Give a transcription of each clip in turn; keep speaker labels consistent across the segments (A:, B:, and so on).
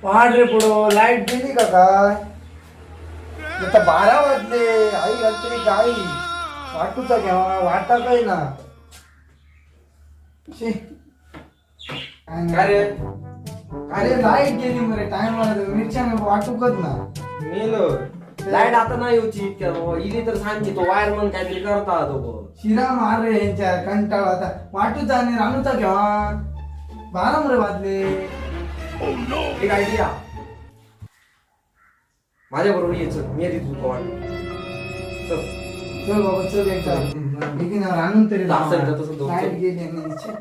A: पहाड रे पुढं लाईट गेली का काय? आता 12 वाजले. आई रात्री गाई वाटूचा घ्यावा वाटा काय ना. शी.
B: काय रे?
A: अरे लाईट गेली मरे टाइम मिरच्या वाटूकच ना.
B: मेलो लाईट आता नाही होती इली तर सांगी तो वायरमन काहीतरी करता तो
A: शिरा मार रे यांच्या कंटाळा आता वाटूचा आणि रानूचा घ्यावा. 12 मरे वाजले.
B: एक आयडिया माझ्या बरोबर यायचं मी आधी तुझं वाट
A: चल बाबा चल एकदा बेगीन रानून तरी
B: जास्त आहे का तसं दोघं?
A: लाईट गेली आणि छे.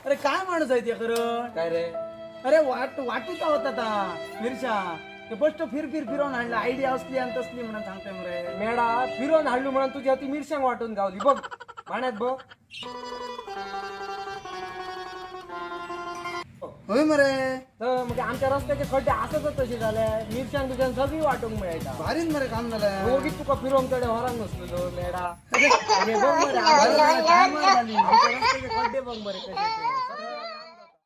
A: अरे काय माणूस आहे ते खरं?
B: काय रे
A: अरे वाटूचा होता ता मिरच्या ते फक्त फिरवून आणलं. आयडिया असली आणि तसली म्हणून सांगतोय मरे.
B: मेडा फिरवून हाडलो म्हणून तुझी ती मिरशांग वाटून गावली बघ पाण्यात बघ
A: होय मरे.
B: तर म्हणजे आमच्या रस्त्याचे खड्डे असंच तसे झाले मिरशांग तुझ्या सगळी वाटून मिळायचा
A: भारीच मरे काम झालं.
B: दोघी तुका फिरवून कडे होरांग नसलो मेडा
A: अरे बघ मरे,
B: आमच्या
A: काय मार झाली.
B: रस्त्याचे खड्डे बघ बरे कसे ते.